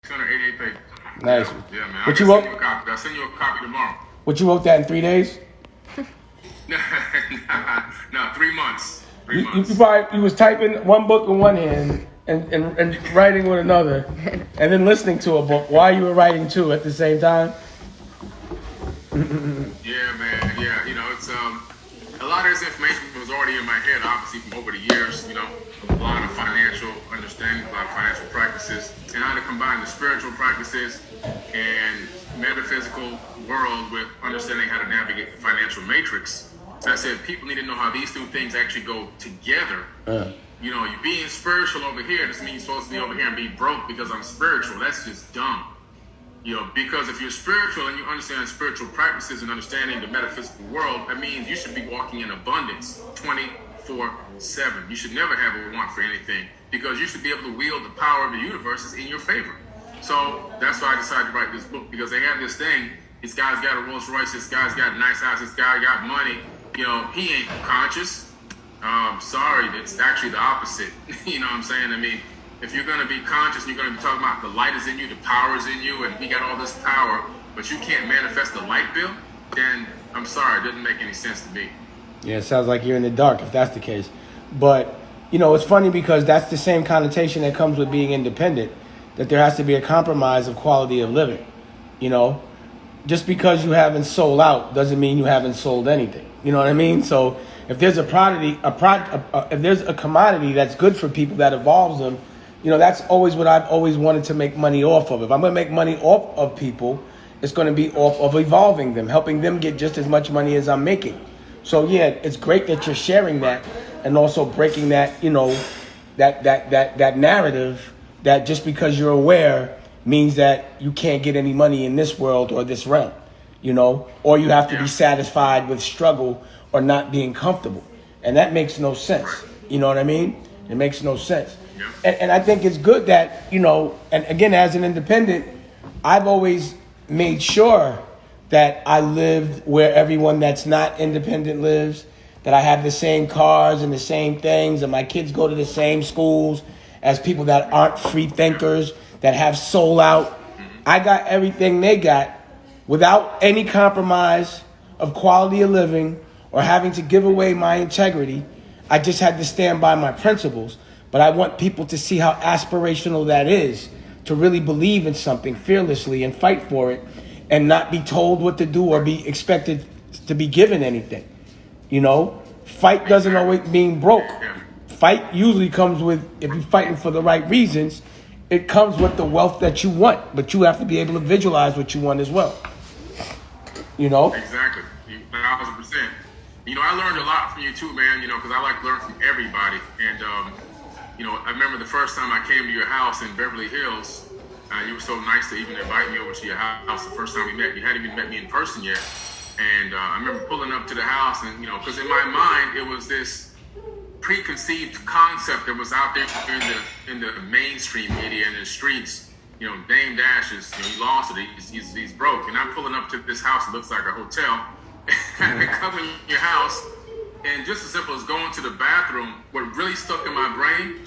688 pages. Nice. Yeah, man. What you wrote? I'll send you a copy tomorrow. What you wrote that in 3 days? No, 3 months. You was typing one book in one hand and writing with another, and then listening to a book while you were writing two at the same time. Yeah, man. Yeah, it's a lot of this information was already in my head, obviously from over the years. A lot of financial understanding, a lot of financial practices, and how to combine the spiritual practices and metaphysical world with understanding how to navigate the financial matrix. So I said people need to know how these two things actually go together. You being spiritual over here doesn't mean you're supposed to be over here and be broke because I'm spiritual. That's just dumb. Because if you're spiritual and you understand spiritual practices and understanding the metaphysical world, that means you should be walking in abundance 24/7. You should never have a want for anything because you should be able to wield the power of the universe in your favor. So that's why I decided to write this book, because they have this thing. This guy's got a Rolls Royce. This guy's got a nice house. This guy got money. He ain't conscious. Sorry, it's actually the opposite. You know what I'm saying? I mean, if you're going to be conscious, and you're going to be talking about the light is in you, the power is in you, and we got all this power, but you can't manifest the light bill, then I'm sorry, it doesn't make any sense to me. Yeah, it sounds like you're in the dark if that's the case. But, it's funny because that's the same connotation that comes with being independent, that there has to be a compromise of quality of living. Just because you haven't sold out doesn't mean you haven't sold anything. You know what I mean? So if there's if there's a commodity that's good for people that evolves them, that's always what I've always wanted to make money off of. If I'm going to make money off of people, it's going to be off of evolving them, helping them get just as much money as I'm making. So yeah, it's great that you're sharing that and also breaking that, that narrative that just because you're aware means that you can't get any money in this world or this realm, or you have to be satisfied with struggle or not being comfortable. And that makes no sense. You know what I mean? It makes no sense. And I think it's good that, and again, as an independent, I've always made sure that I lived where everyone that's not independent lives, that I have the same cars and the same things, and my kids go to the same schools as people that aren't free thinkers, that have soul out. I got everything they got without any compromise of quality of living or having to give away my integrity. I just had to stand by my principles. But I want people to see how aspirational that is, to really believe in something fearlessly and fight for it and not be told what to do or be expected to be given anything. Fight doesn't always mean broke. Fight usually comes with, if you're fighting for the right reasons, it comes with the wealth that you want, but you have to be able to visualize what you want as well. Exactly. 1,000%. I learned a lot from you too, man, because I like to learn from everybody. And, I remember the first time I came to your house in Beverly Hills, you were so nice to even invite me over to your house. The first time we met, you hadn't even met me in person yet. And I remember pulling up to the house and, because in my mind, it was this preconceived concept that was out there in the mainstream media and the streets, Dame Dash is, he lost it, he's broke. And I'm pulling up to this house that looks like a hotel. And I come in your house, and just as simple as going to the bathroom, what really stuck in my brain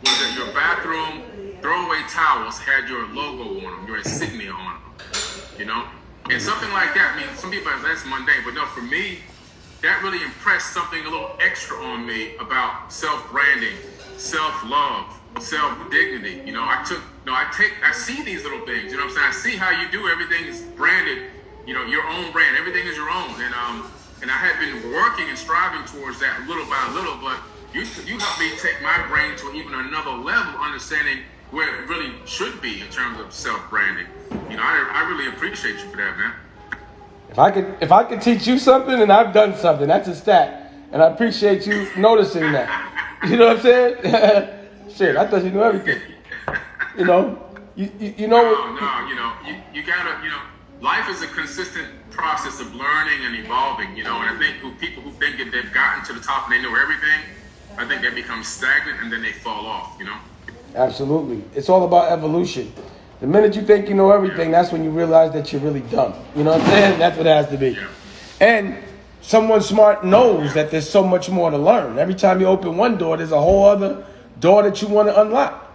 was that your bathroom throwaway towels had your logo on them, your insignia on them, And something like that, some people say that's mundane, but no, for me, that really impressed something a little extra on me about self-branding, self-love, self-dignity. I see these little things, what I'm saying? I see how you do everything is branded, your own brand, everything is your own. And I had been working and striving towards that little by little, but you helped me take my brain to even another level, understanding where it really should be in terms of self-branding. I really appreciate you for that, man. If I could teach you something, and I've done something, that's a stat. And I appreciate you noticing that. You know what I'm saying? Shit, I thought you knew everything. You know. You gotta, life is a consistent process of learning and evolving, and I think people who think that they've gotten to the top and they know everything, I think they become stagnant and then they fall off, Absolutely. It's all about evolution. The minute you think you know everything, that's when you realize that you're really dumb. You know what I'm saying? That's what it has to be. Yeah. And someone smart knows that there's so much more to learn. Every time you open one door, there's a whole other door that you want to unlock.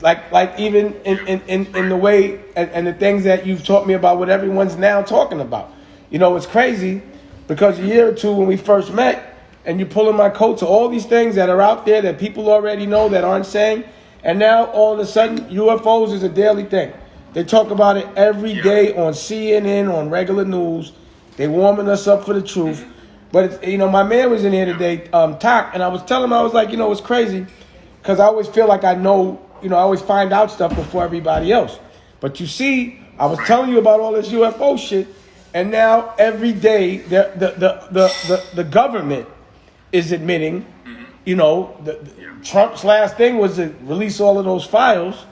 Like even in the way and the things that you've taught me about what everyone's now talking about. You know, it's crazy because a year or two when we first met and you're pulling my coat to all these things that are out there that people already know that aren't saying. And now all of a sudden UFOs is a daily thing. They talk about it every day on CNN, on regular news. They warming us up for the truth. But, it's, you know, my man was in here today, Tak, and I was telling him, I was like, you know, it's crazy because I always feel like I know, you know, I always find out stuff before everybody else. But you see, I was telling you about all this UFO shit, and now every day the government is admitting, you know, Trump's last thing was to release all of those files.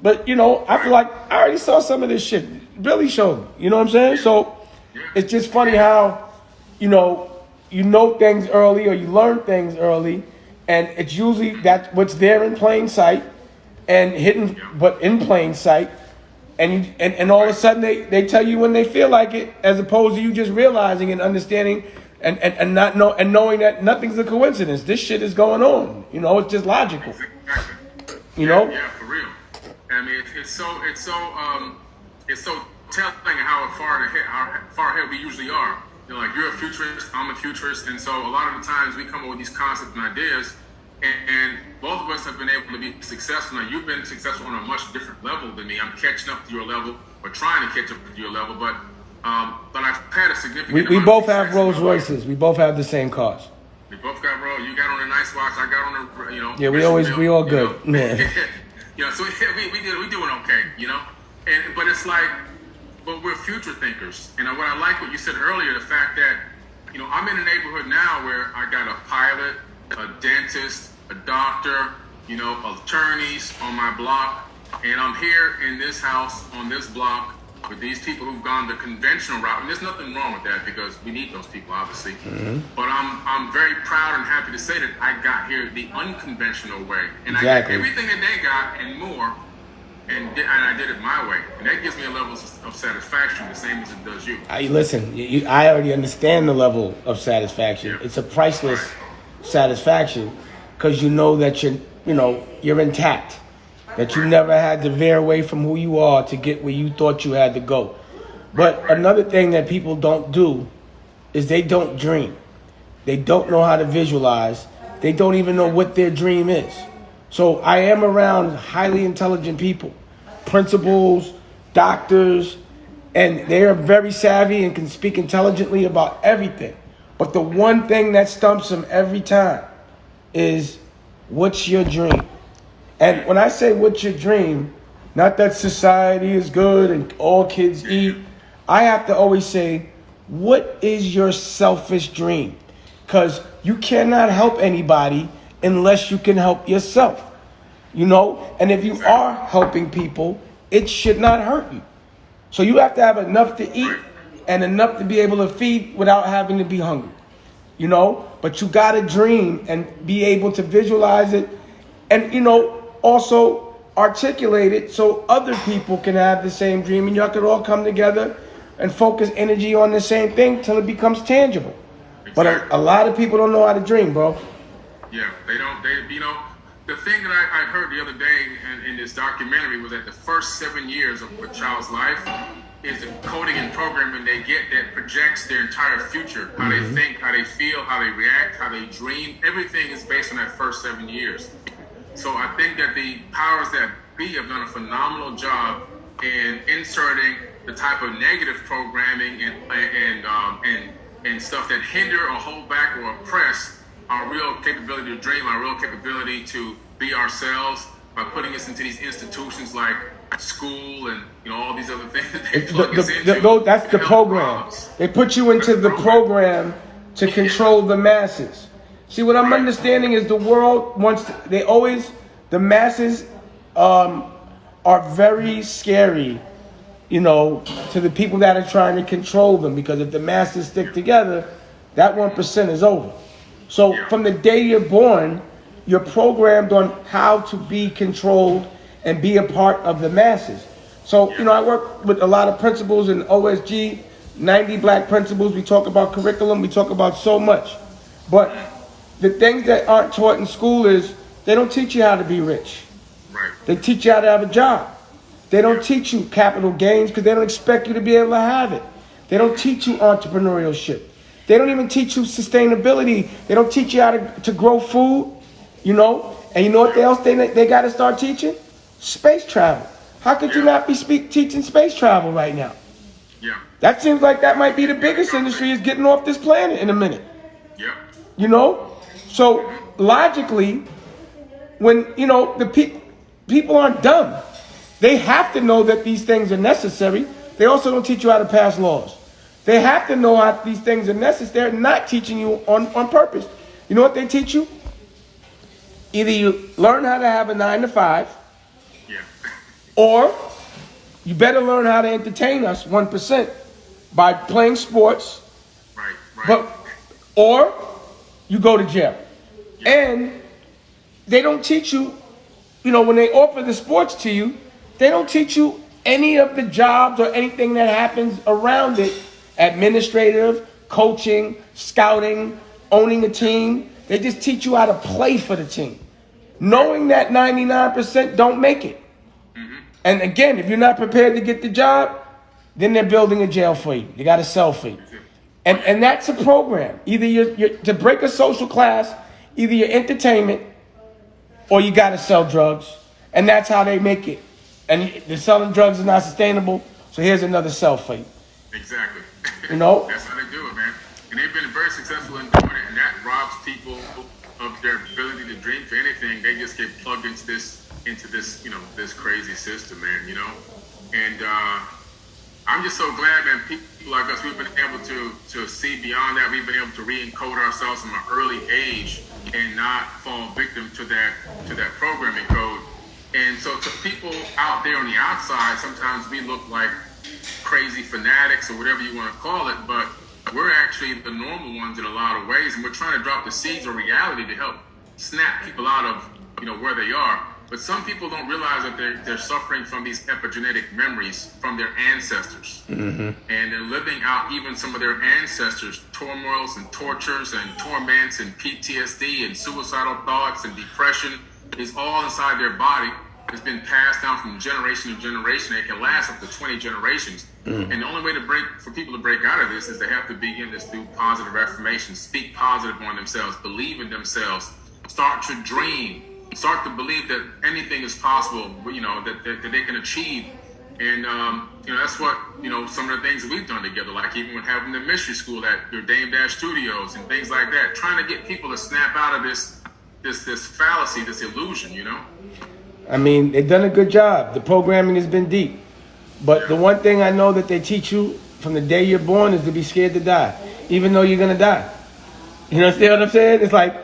But, you know, I feel like I already saw some of this shit. Billy showed me, you know what I'm saying? So it's just funny how, you know things early or you learn things early, and it's usually that's what's there in plain sight and hidden, but in plain sight. And all of a sudden they tell you when they feel like it, as opposed to you just realizing and understanding and knowing that nothing's a coincidence. This shit is going on. You know, it's just logical. Exactly. You know? Yeah, for real. I mean, it's so telling how far ahead we usually are. You know, like you're a futurist, I'm a futurist, and so a lot of the times we come up with these concepts and ideas, and both of us have been able to be successful. Now, you've been successful on a much different level than me. I'm catching up to your level, or trying to catch up to your level, but I've had a significant. We both have Rolls Royces. We both have the same cars. We both got Rolls. You got on a nice watch. I got on a, you know. Yeah, we all good. Yeah. You know, so we doing okay. You know, but it's like. But we're future thinkers. And what I like what you said earlier, the fact that, you know, I'm in a neighborhood now where I got a pilot, a dentist, a doctor, you know, attorneys on my block. And I'm here in this house on this block with these people who've gone the conventional route. And there's nothing wrong with that because we need those people, obviously. But I'm very proud and happy to say that I got here the unconventional way. And I got everything that they got and more. And I did it my way, and that gives me a level of satisfaction, the same as it does you. I already understand the level of satisfaction. It's a priceless satisfaction because you know that you're intact, that you never had to veer away from who you are to get where you thought you had to go. But another thing that people don't do is they don't dream. They don't know how to visualize. They don't even know what their dream is. So I am around highly intelligent people, principals, doctors, and they are very savvy and can speak intelligently about everything. But the one thing that stumps them every time is, what's your dream? And when I say what's your dream, not that society is good and all kids eat, I have to always say, what is your selfish dream? Because you cannot help anybody unless you can help yourself, you know? And if you are helping people, it should not hurt you. So you have to have enough to eat and enough to be able to feed without having to be hungry, you know? But you got to dream and be able to visualize it and, you know, also articulate it so other people can have the same dream and y'all could all come together and focus energy on the same thing till it becomes tangible. Exactly. But a lot of people don't know how to dream, bro. Yeah, they don't. You know, the thing that I heard the other day in this documentary was that the first 7 years of a child's life is the coding and programming they get that projects their entire future. How they think, how they feel, how they react, how they dream. Everything is based on that first 7 years. So I think that the powers that be have done a phenomenal job in inserting the type of negative programming and stuff that hinder or hold back or oppress our real capability to dream, our real capability to be ourselves by putting us into these institutions like school and, you know, all these other things that they plug us into. That's the program. They put you into the program to control the masses. See, what I'm understanding is the world wants to, the masses are very scary, you know, to the people that are trying to control them, because if the masses stick together, that 1% is over. So from the day you're born, you're programmed on how to be controlled and be a part of the masses. So, you know, I work with a lot of principals in OSG, 90 black principals. We talk about curriculum. We talk about so much. But the things that aren't taught in school is they don't teach you how to be rich. Right. They teach you how to have a job. They don't teach you capital gains because they don't expect you to be able to have it. They don't teach you entrepreneurship. They don't even teach you sustainability. They don't teach you how to grow food, you know. And you know what else they got to start teaching? Space travel. How could you not be teaching space travel right now? Yeah. That seems like that might be the biggest industry is getting off this planet in a minute. Yeah. You know? So logically, when, you know, the people aren't dumb. They have to know that these things are necessary. They also don't teach you how to pass laws. They have to know how these things are necessary. They're not teaching you on purpose. You know what they teach you? Either you learn how to have a 9 to 5, or you better learn how to entertain us 1% by playing sports. Right. Or you go to jail. And they don't teach you, you know, when they offer the sports to you, they don't teach you any of the jobs or anything that happens around it. Administrative, coaching, scouting, owning a team. They just teach you how to play for the team. Knowing that 99% don't make it. And again, if you're not prepared to get the job, then they're building a jail for you. They got a cell for you. And that's a program. Either you're to break a social class, either you're entertainment or you got to sell drugs. And that's how they make it. And the selling drugs is not sustainable, so here's another cell for you. Exactly. You know? That's how they do it, man. And they've been very successful in doing it, and that robs people of their ability to dream for anything. They just get plugged into this, you know, this crazy system, man, you know? And I'm just so glad, man, people like us, we've been able to see beyond that. We've been able to re-encode ourselves from an early age and not fall victim to that programming code. And so to people out there on the outside, sometimes we look like crazy fanatics or whatever you want to call it, but we're actually the normal ones in a lot of ways, and we're trying to drop the seeds of reality to help snap people out of, you know, where they are. But some people don't realize that they're suffering from these epigenetic memories from their ancestors. And they're living out even some of their ancestors' turmoils and tortures and torments and PTSD and suicidal thoughts and depression is all inside their body. It's been passed down from generation to generation. It can last up to 20 generations. And the only way for people to break out of this is they have to begin this through positive affirmation, speak positive on themselves, believe in themselves, start to dream, start to believe that anything is possible, you know, that they can achieve. And, you know, that's what, you know, some of the things that we've done together, like even with having the mystery school at your Dame Dash Studios and things like that, trying to get people to snap out of this fallacy, this illusion, you know? I mean, they've done a good job. The programming has been deep. But the one thing I know that they teach you from the day you're born is to be scared to die, even though you're going to die. You understand what I'm saying? It's like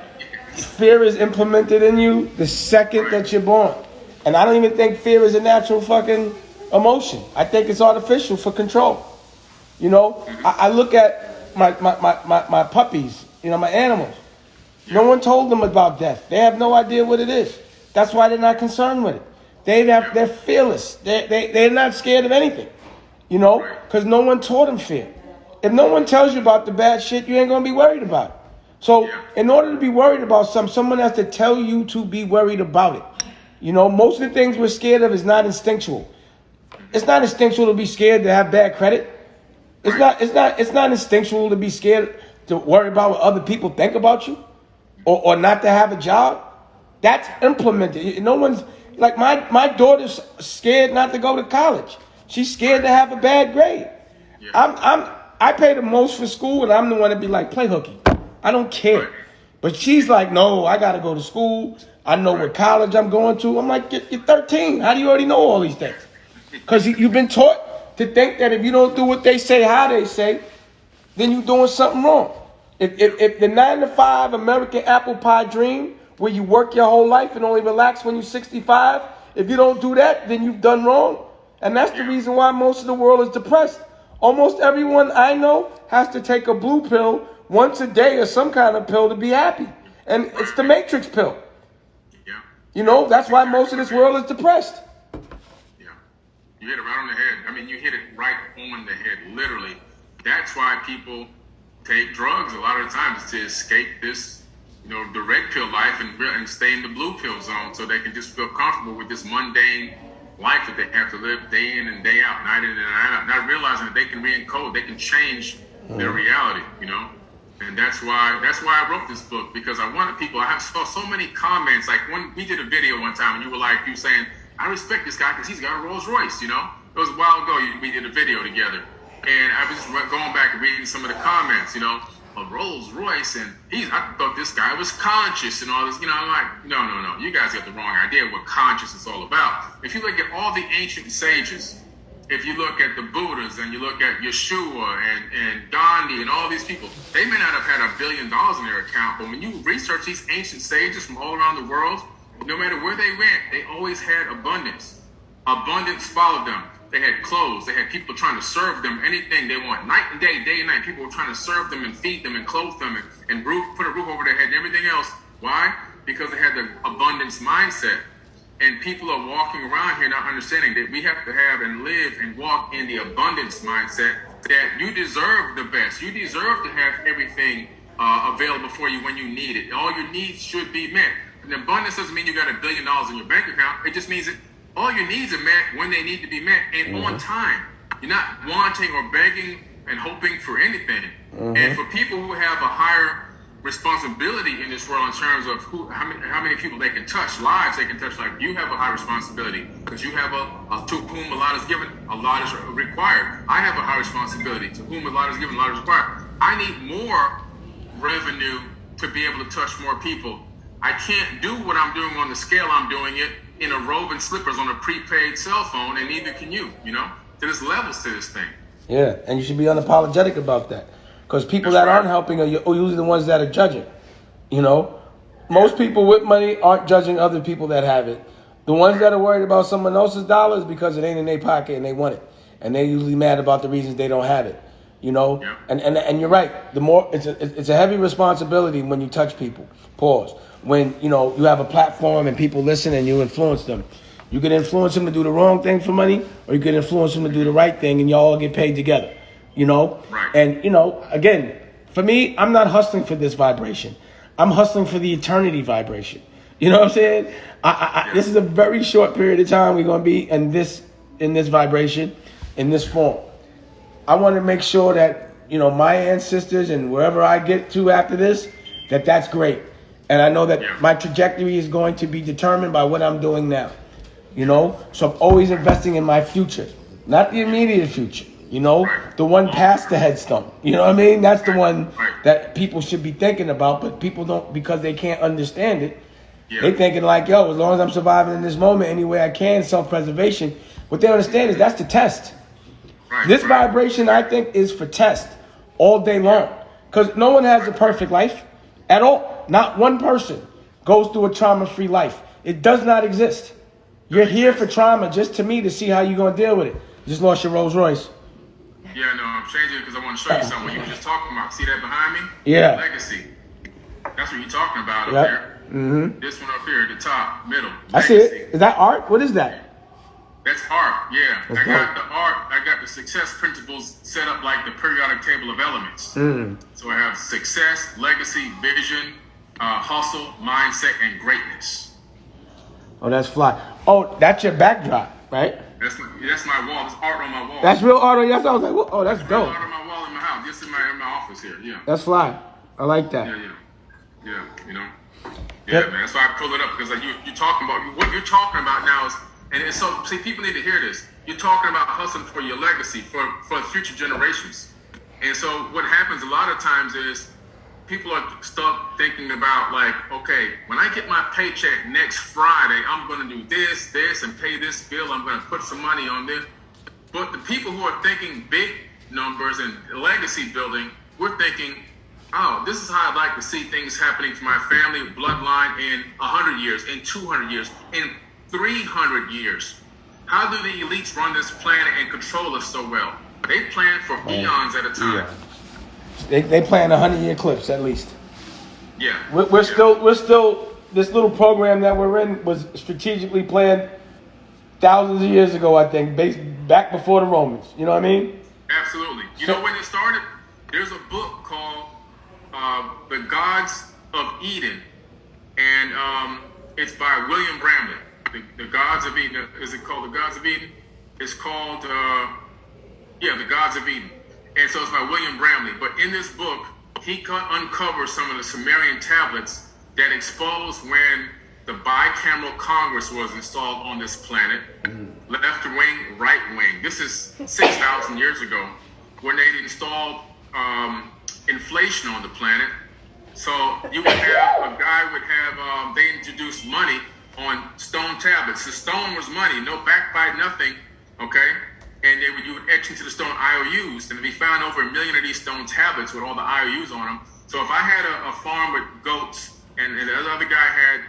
fear is implemented in you the second that you're born. And I don't even think fear is a natural fucking emotion. I think it's artificial for control. You know, I look at my puppies, you know, my animals. No one told them about death. They have no idea what it is. That's why they're not concerned with it. They're fearless. They're not scared of anything, you know, because no one taught them fear. If no one tells you about the bad shit, you ain't going to be worried about it. So in order to be worried about something, someone has to tell you to be worried about it. You know, most of the things we're scared of is not instinctual. It's not instinctual to be scared to have bad credit. It's not instinctual to be scared to worry about what other people think about you or not to have a job. That's implemented. No one's like my daughter's scared not to go to college. She's scared to have a bad grade. I pay the most for school, and I'm the one to be like, play hooky. I don't care. But she's like, no, I got to go to school. I know what college I'm going to. I'm like, you're 13. How do you already know all these things? Because you've been taught to think that if you don't do what they say, how they say, then you're doing something wrong. If the 9 to 5 American apple pie dream, where you work your whole life and only relax when you're 65, if you don't do that, then you've done wrong. And that's the reason why most of the world is depressed. Almost everyone I know has to take a blue pill once a day or some kind of pill to be happy. And it's the matrix pill. You know, that's why most of this world is depressed. Yeah. You hit it right on the head. I mean, you hit it right on the head, literally. That's why people take drugs a lot of the times to escape this the red pill life and stay in the blue pill zone so they can just feel comfortable with this mundane life that they have to live day in and day out, night in and night out, not realizing that they can re-encode, they can change their reality, And that's why I wrote this book, because I wanted people. I saw so many comments. Like when we did a video one time, and you were saying, "I respect this guy because he's got a Rolls Royce." It was a while ago. We did a video together, and I was going back and reading some of the comments. A Rolls Royce, and I thought this guy was conscious and all this. I'm like, no. You guys got the wrong idea of what conscious is all about. If you look at all the ancient sages, if you look at the Buddhas and you look at Yeshua and Gandhi and all these people, they may not have had $1 billion in their account, but when you research these ancient sages from all around the world, no matter where they went, they always had abundance. Abundance followed them. They had clothes. They had people trying to serve them anything they want. Night and day and night, people were trying to serve them and feed them and clothe them and put a roof over their head and everything else. Why? Because they had the abundance mindset. And people are walking around here not understanding that we have to have and live and walk in the abundance mindset, that you deserve the best. You deserve to have everything available for you when you need it. All your needs should be met. And abundance doesn't mean you got $1 billion in your bank account. It just means that all your needs are met when they need to be met and on time. You're not wanting or begging and hoping for anything. And for people who have a higher responsibility in this world in terms of how many people they can touch, lives they can touch, like you have a high responsibility because you have to whom a lot is given, a lot is required. I have a high responsibility. To whom a lot is given, a lot is required. I need more revenue to be able to touch more people. I can't do what I'm doing on the scale I'm doing it in a robe and slippers on a prepaid cell phone, and neither can you, There's levels to this thing. Yeah, and you should be unapologetic about that. Because people that aren't helping are usually the ones that are judging. Most people with money aren't judging other people that have it. The ones that are worried about someone else's dollars because it ain't in their pocket and they want it. And they're usually mad about the reasons they don't have it. Yeah. And you're right. The more it's a heavy responsibility when you touch people. Pause. When you have a platform and people listen and you influence them. You can influence them to do the wrong thing for money, or you can influence them to do the right thing, and y'all get paid together. Right. And again, for me, I'm not hustling for this vibration. I'm hustling for the eternity vibration. You know what I'm saying? This is a very short period of time we're going to be in this vibration, in this form. I want to make sure that, my ancestors and wherever I get to after this, that's great. And I know that my trajectory is going to be determined by what I'm doing now. So I'm always investing in my future, not the immediate future. The one past the headstone. You know what I mean? That's the one that people should be thinking about, but people don't, because they can't understand it. They thinking like, as long as I'm surviving in this moment any way I can, self-preservation. What they understand is that's the test. This vibration, I think, is for test all day long. Because no one has a perfect life at all. Not one person goes through a trauma-free life. It does not exist. You're here for trauma, just to me, to see how you're going to deal with it. You just lost your Rolls Royce. Yeah, no, I'm changing it because I want to show you something. You were just talking about. See that behind me? Yeah. Legacy. That's what you're talking about up there. Mm-hmm. This one up here at the top, middle. Legacy. I see it. Is that art? What is that? That's art, yeah. I got the art. I got the success principles set up like the periodic table of elements. So I have success, legacy, vision, hustle, mindset, and greatness. Oh, that's fly. Oh, that's your backdrop, right? That's my wall. There's art on my wall. That's real art on your wall. I was like, well, that's dope. Real art on my wall in my house. Just in my office here. Yeah. That's fly. I like that. Yeah. Yeah, man. That's why I pull it up, because you're talking about what you're talking about now is, and it's so. See, people need to hear this. You're talking about hustling for your legacy, for future generations. And so what happens a lot of times is people are stuck thinking about like, okay, when I get my paycheck next Friday, I'm going to do this, and pay this bill. I'm going to put some money on this. But the people who are thinking big numbers and legacy building, we're thinking, oh, this is how I'd like to see things happening to my family bloodline in 100 years, in 200 years, in 300 years. How do the elites run this planet and control us so well? They plan for eons at a time. They plan 100-year clips at least. Yeah. We're still this little program that we're in was strategically planned thousands of years ago, I think, back before the Romans. You know what I mean? Absolutely. You know when it started? There's a book called The Gods of Eden, and it's by William Bramlett. The Gods of Eden. Is it called The Gods of Eden? It's called, The Gods of Eden. And so it's by William Bramlett. But in this book, he uncovers some of the Sumerian tablets that expose when the bicameral Congress was installed on this planet. Left wing, right wing. This is 6,000 years ago, when they installed inflation on the planet. So you would have, a guy would have, they introduced money on stone tablets. The stone was money, no backed by nothing, okay? And you would etch into the stone IOUs, and we found over 1 million of these stone tablets with all the IOUs on them. So if I had a farm with goats, and the other guy had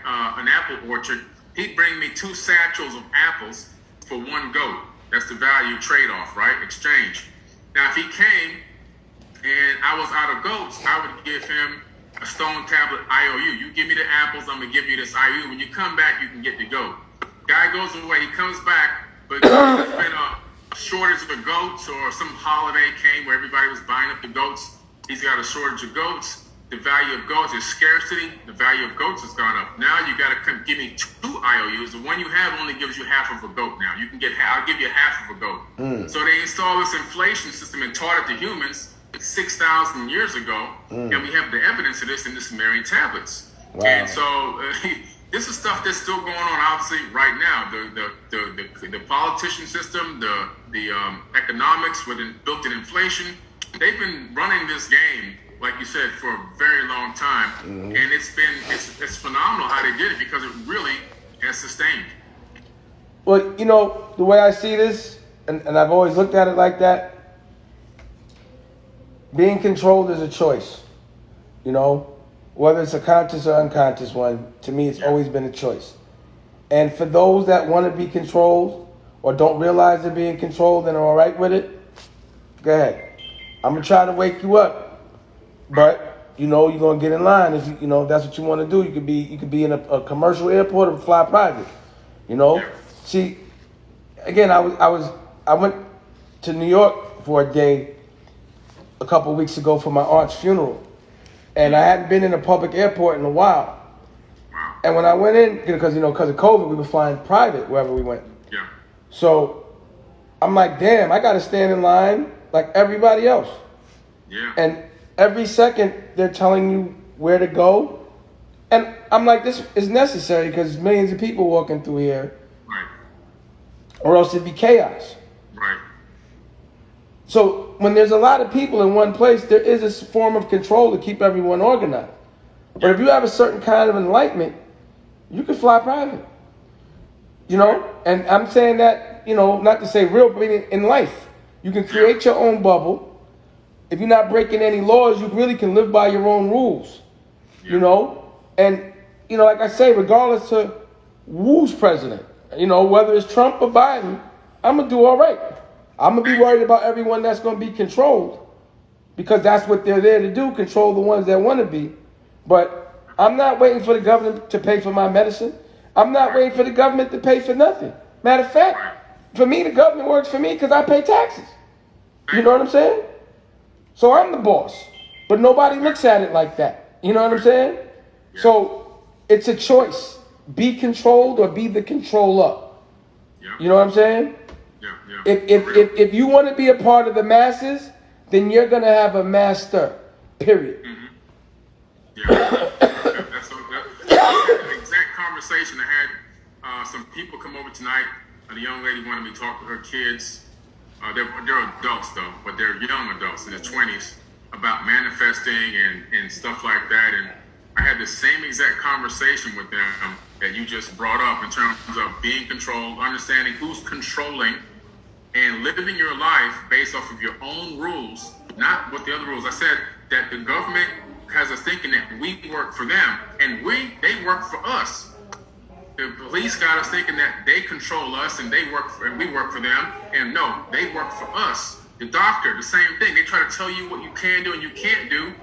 an apple orchard, he'd bring me 2 satchels of apples for 1 goat. That's the value trade-off, right? Exchange. Now, if he came and I was out of goats, I would give him a stone tablet IOU. You give me the apples, I'm going to give you this IOU. When you come back, you can get the goat. Guy goes away, he comes back, but there's been a shortage of goats, or some holiday came where everybody was buying up the goats. He's got a shortage of goats. The value of goats is scarcity. The value of goats has gone up. Now you got to give me 2 IOUs. The one you have only gives you half of a goat now. You can get, I'll give you half of a goat. So they installed this inflation system and taught it to humans 6,000 years ago. And we have the evidence of this in the Sumerian tablets. Wow. And so this is stuff that's still going on, obviously, right now. The politician system, the economics with built-in inflation, they've been running this game, like you said, for a very long time. And it's phenomenal how they did it, because it really has sustained. Well, you know, the way I see this, and I've always looked at it like that, being controlled is a choice. You know, whether it's a conscious or unconscious one, to me it's always been a choice. And for those that want to be controlled or don't realize they're being controlled and are all right with it, go ahead. I'm going to try to wake you up. But, you know, you're going to get in line. If you know, that's what you want to do. You could be in a commercial airport or fly private. You know? See, again, I went to New York for a day a couple of weeks ago for my aunt's funeral. And I hadn't been in a public airport in a while. And when I went in, because of COVID, we were flying private wherever we went. Yeah. So I'm like, damn, I got to stand in line like everybody else. Yeah. And every second they're telling you where to go. And I'm like, this is necessary because millions of people walking through here. Right. Or else it'd be chaos. Right. So when there's a lot of people in one place, there is a form of control to keep everyone organized. But if you have a certain kind of enlightenment, you can fly private. You know? And I'm saying that, you know, not to say real, but in life. You can create your own bubble. If you're not breaking any laws, you really can live by your own rules. You know? And, you know, like I say, regardless of who's president, you know, whether it's Trump or Biden, I'm going to do all right. I'm going to be worried about everyone that's going to be controlled, because that's what they're there to do, control the ones that want to be. But I'm not waiting for the government to pay for my medicine. I'm not waiting for the government to pay for nothing. Matter of fact, for me, the government works for me because I pay taxes. You know what I'm saying? So I'm the boss. But nobody looks at it like that. You know what I'm saying? So it's a choice. Be controlled or be the controller. You know what I'm saying? If you want to be a part of the masses, then you're going to have a master, period. That's an exact conversation. I had some people come over tonight. The young lady wanted me to talk to her kids. They're adults, though, but they're young adults in their 20s, about manifesting and stuff like that. And I had the same exact conversation with them that you just brought up in terms of being controlled, understanding who's controlling, and living your life based off of your own rules, not what the other rules. I said that the government has us thinking that we work for them, and they work for us. The police got us thinking that they control us and we work for them, and no, they work for us. The doctor, the same thing. They try to tell you what you can do and you can't do.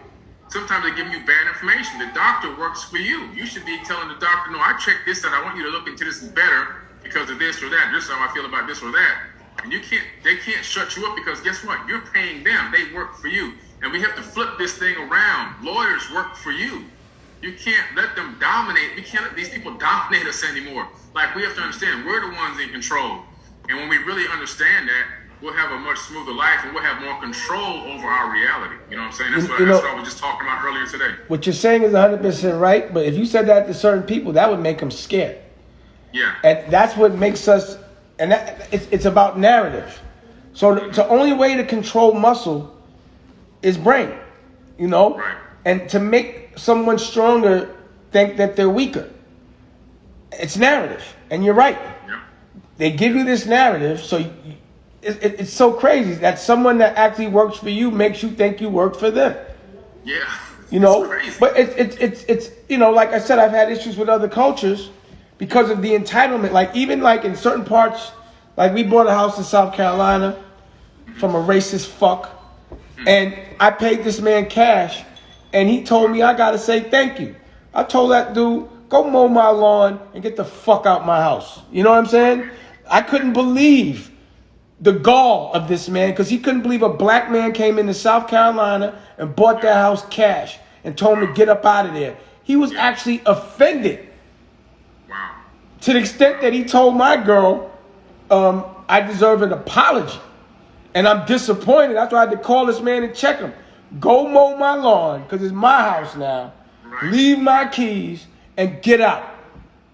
Sometimes they give you bad information. The doctor works for you. You should be telling the doctor, no, I checked this out. I want you to look into this better because of this or that. This is how I feel about this or that. And they can't shut you up, because guess what? You're paying them. They work for you. And we have to flip this thing around. Lawyers work for you. You can't let them dominate. We can't let these people dominate us anymore. Like, we have to understand, we're the ones in control. And when we really understand that, we'll have a much smoother life and we'll have more control over our reality. You know what I'm saying? That's what I was just talking about earlier today. What you're saying is 100% right, but if you said that to certain people, that would make them scared. Yeah. And that's what makes us, and it's about narrative. So the only way to control muscle is brain, you know? Right. And to make someone stronger think that they're weaker. It's narrative. And you're right. Yeah. They give you this narrative, so it's so crazy that someone that actually works for you makes you think you work for them. Yeah. You know, it's crazy. But it's you know, like I said, I've had issues with other cultures because of the entitlement. Like, even like in certain parts, like we bought a house in South Carolina from a racist fuck, and I paid this man cash, and he told me I gotta say thank you. I told that dude, go mow my lawn and get the fuck out my house. You know what I'm saying? I couldn't believe the gall of this man, because he couldn't believe a black man came into South Carolina and bought that house cash and told him to get up out of there. He was actually offended. Wow. To the extent that he told my girl, I deserve an apology. And I'm disappointed. That's why I had to call this man and check him. Go mow my lawn, because it's my house now. Right. Leave my keys and get out.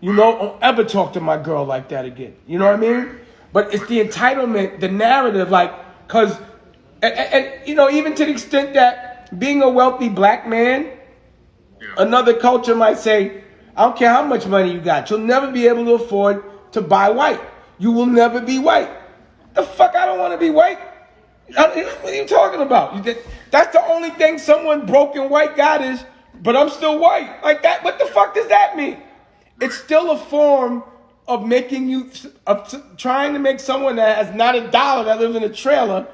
You know, don't ever talk to my girl like that again. You know what I mean? But it's the entitlement, the narrative, like, because, and you know, even to the extent that being a wealthy black man, another culture might say, I don't care how much money you got, you'll never be able to afford to buy white. You will never be white. The fuck, I don't want to be white. What are you talking about? That's the only thing someone broken white got is, but I'm still white. Like that, what the fuck does that mean? It's still a form of making you, of trying to make someone that has not a dollar that lives in a trailer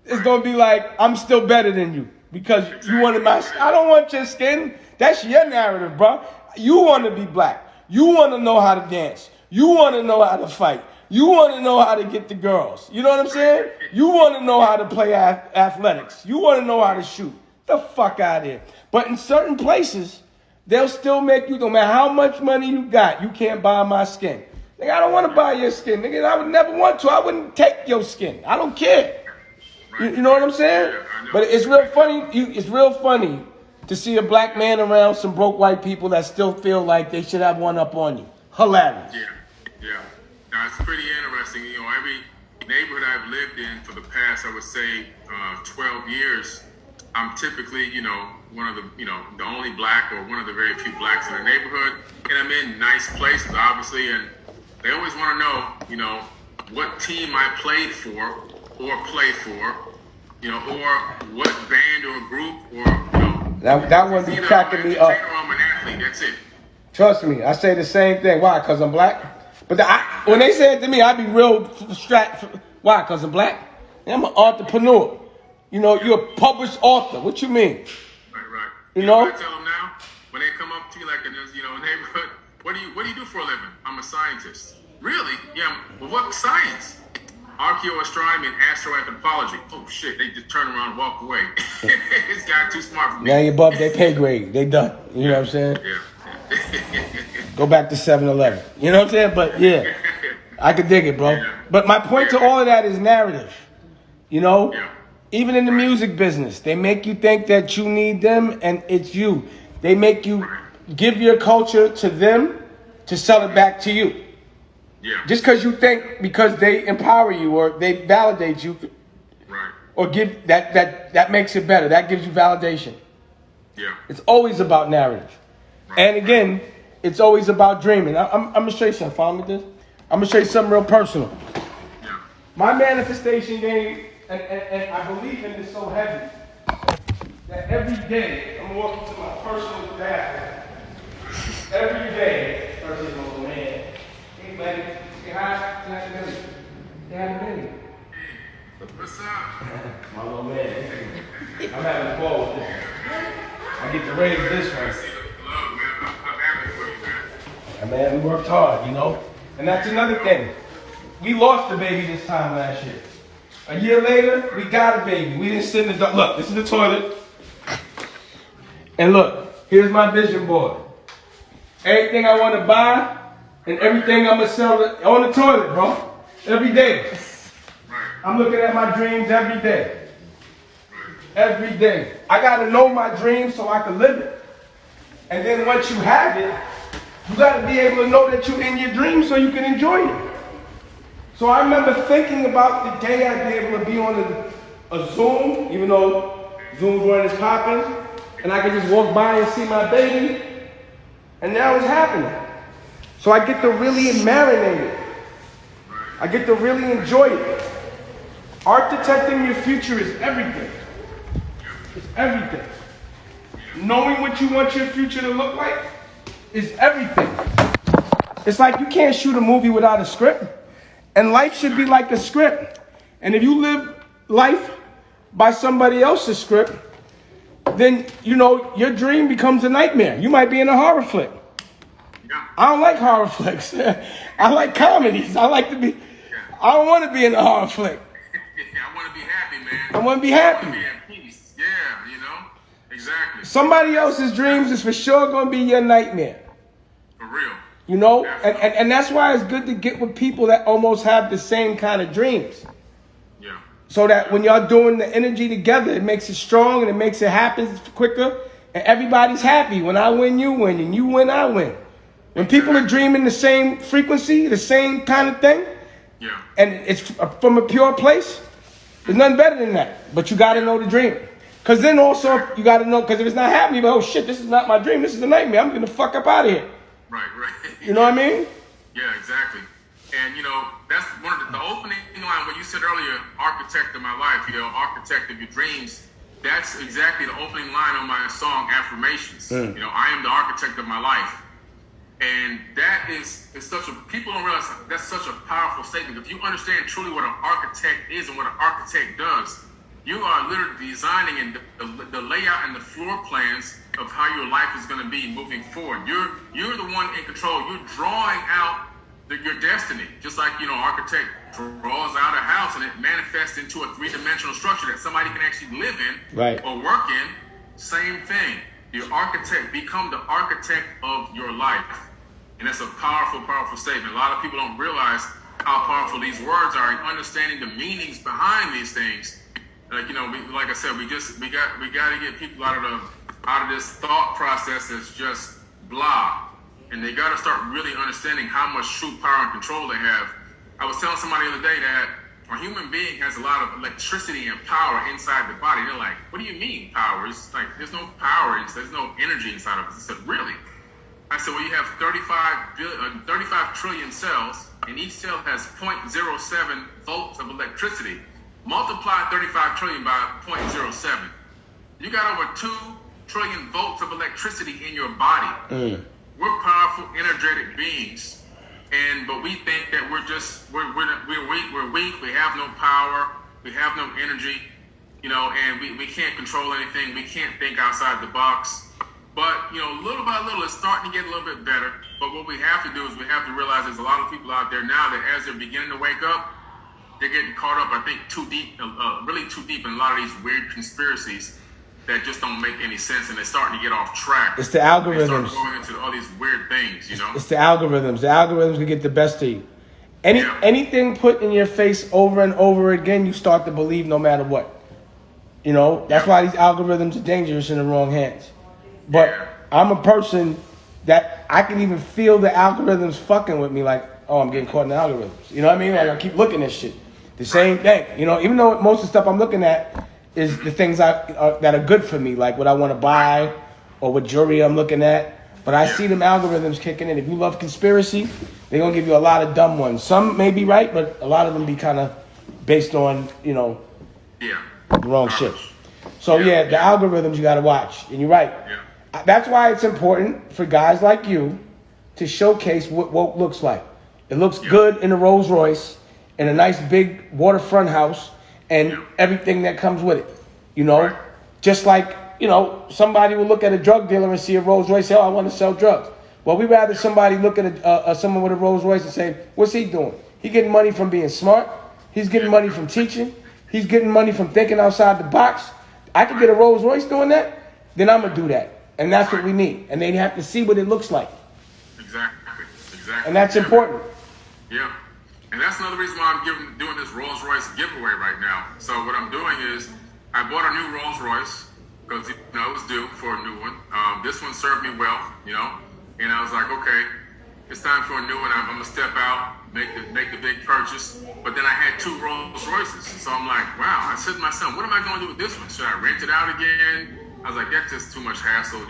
is going to be like, I'm still better than you because you wanted my, I don't want your skin. That's your narrative, bro. You want to be black. You want to know how to dance. You want to know how to fight. You want to know how to get the girls. You know what I'm saying? You want to know how to play athletics. You want to know how to shoot. The fuck out of here. But in certain places, they'll still make you, no matter how much money you got, you can't buy my skin. Nigga, I don't want to buy your skin. Nigga, I would never want to. I wouldn't take your skin. I don't care. You know what I'm saying? But it's real funny. It's real funny to see a black man around some broke white people that still feel like they should have one up on you. Hilarious. Yeah. Now, it's pretty interesting. You know, every neighborhood I've lived in for the past, I would say, 12 years, I'm typically, you know, one of the, you know, the only black or one of the very few blacks in the neighborhood. And I'm in nice places, obviously, and they always want to know, you know, what team I played for or play for, you know, or what band or group or, you know. That one be cracking me up. Or I'm an athlete, that's it. Trust me, I say the same thing. Why? Because I'm black? But when they say it to me, I be real distracted. Why? Because I'm black? I'm an entrepreneur. You know, you're a published author. What you mean? Right. You know? I tell them now, when they come up to you like in this, you know, neighborhood, what do you do for a living? I'm a scientist. Really? Yeah. Well, what science? Archaeoastronomy and astroanthropology. Oh shit! They just turn around and walk away. This guy too smart for me. Now you're above their pay grade. They done. You know what I'm saying? Yeah. Go back to 7-Eleven. You know what I'm saying? But yeah, I could dig it, bro. Yeah. But my point to all of that is narrative. You know? Yeah. Even in the music business, they make you think that you need them and it's you. They make you give your culture to them to sell it back to you. Yeah. Just because you think, because they empower you or they validate you, Right. or give that makes it better. That gives you validation. Yeah. It's always about narrative. Right. And again, it's always about dreaming. I'm going to show you something. Follow me with this? I'm going to show you something real personal. Yeah. My manifestation game, and I believe in this so heavy, that every day, I'm walking to my personal bathroom. Every day, first is my little man. Hey, buddy, say hi. Say hi to Billy. Say hi to Billy. What's up? My little man. I'm having fun with this. I get to raise this one. Look, man, I'm happy for you, man. And man, we worked hard, you know? And that's another thing. We lost the baby this time last year. A year later, we got a baby. We didn't sit in the dark. Look, this is the toilet. And look, here's my vision board. Everything I want to buy and everything I'm going to sell on the toilet, bro. Every day. I'm looking at my dreams every day. Every day. I got to know my dreams so I can live it. And then once you have it, you got to be able to know that you're in your dreams so you can enjoy it. So I remember thinking about the day I'd be able to be on a Zoom, even though Zooms weren't as popping, and I could just walk by and see my baby, and now it's happening. So I get to really marinate it. I get to really enjoy it. Architecting your future is everything. It's everything. Knowing what you want your future to look like is everything. It's like you can't shoot a movie without a script. And life should be like a script. And if you live life by somebody else's script, then, you know, your dream becomes a nightmare. You might be in a horror flick. I don't like horror flicks. I like comedies. I don't want to be in a horror flick. I want to be happy, man. I want to be happy. I want to be at peace. Yeah, you know? Exactly. Somebody else's dreams is for sure going to be your nightmare. For real. You know? And that's why it's good to get with people that almost have the same kind of dreams. Yeah. So that when y'all doing the energy together, it makes it strong and it makes it happen quicker. And everybody's happy. When I win, you win. And you win, I win. When people are dreaming the same frequency, the same kind of thing, yeah, and it's from a pure place, there's nothing better than that. But you got to know the dream. Because then also, you got to know, because if it's not happening, but oh shit, this is not my dream, this is a nightmare, I'm going to fuck up out of here. Right. You know what I mean? Yeah, exactly. And, you know, that's one of the opening line, what you said earlier, architect of my life, you know, architect of your dreams. That's exactly the opening line on my song, Affirmations. You know, I am the architect of my life. And that is such a, people don't realize that's such a powerful statement. If you understand truly what an architect is and what an architect does, you are literally designing and the layout and the floor plans of how your life is going to be moving forward. You're the one in control. You're drawing out your destiny. Just like, you know, architect draws out a house and it manifests into a three-dimensional structure that somebody can actually live in or work in. Same thing. Your architect, become the architect of your life. And that's a powerful, powerful statement. A lot of people don't realize how powerful these words are in understanding the meanings behind these things. Like, you know, like I said, we got to get people out of this thought process that's just blah. And they got to start really understanding how much true power and control they have. I was telling somebody the other day that a human being has a lot of electricity and power inside the body. They're like, what do you mean power? It's like, there's no power, there's no energy inside of us. I said, really? I said, well, you have 35 trillion cells, and each cell has 0.07 volts of electricity. Multiply 35 trillion by 0.07. You got over 2 trillion volts of electricity in your body. We're powerful, energetic beings. But we think that we're weak, we have no power, we have no energy, you know, and we can't control anything, we can't think outside the box. But, you know, little by little, it's starting to get a little bit better. But what we have to do is we have to realize there's a lot of people out there now that as they're beginning to wake up, they're getting caught up, I think, really too deep in a lot of these weird conspiracies that just don't make any sense, and they're starting to get off track. It's the algorithms. They start going into all these weird things, you know? It's the algorithms. The algorithms can get the best of you. Anything put in your face over and over again, you start to believe no matter what. You know, that's why these algorithms are dangerous in the wrong hands. But I'm a person that I can even feel the algorithms fucking with me, like, oh, I'm getting caught in the algorithms. You know what I mean? Like, I keep looking at shit. The same thing. You know, even though most of the stuff I'm looking at is the things that are good for me, like what I want to buy or what jewelry I'm looking at. But I see them algorithms kicking in. If you love conspiracy, they're going to give you a lot of dumb ones. Some may be right, but a lot of them be kind of based on, you know, the wrong shit. So, the algorithms you got to watch. And you're right. That's why it's important for guys like you to showcase what woke looks like. It looks good in a Rolls Royce, in a nice big waterfront house, and everything that comes with it. You know, just like, you know, somebody will look at a drug dealer and see a Rolls Royce and say, oh, I want to sell drugs. Well, we'd rather somebody look at someone with a Rolls Royce and say, what's he doing? He getting money from being smart. He's getting money from teaching. He's getting money from thinking outside the box. I could get a Rolls Royce doing that, then I'm going to do that. And that's what we need. And they have to see what it looks like. Exactly. Exactly. And that's important. Yeah. And that's another reason why I'm doing this Rolls Royce giveaway right now. So what I'm doing is I bought a new Rolls Royce because it was due for a new one. This one served me well, and I was like, okay, it's time for a new one. I'm gonna step out, make the big purchase. But then I had two Rolls Royces, so I'm like, wow. I said to myself, what am I gonna do with this one? Should I rent it out again? I was like, that's just too much hassle,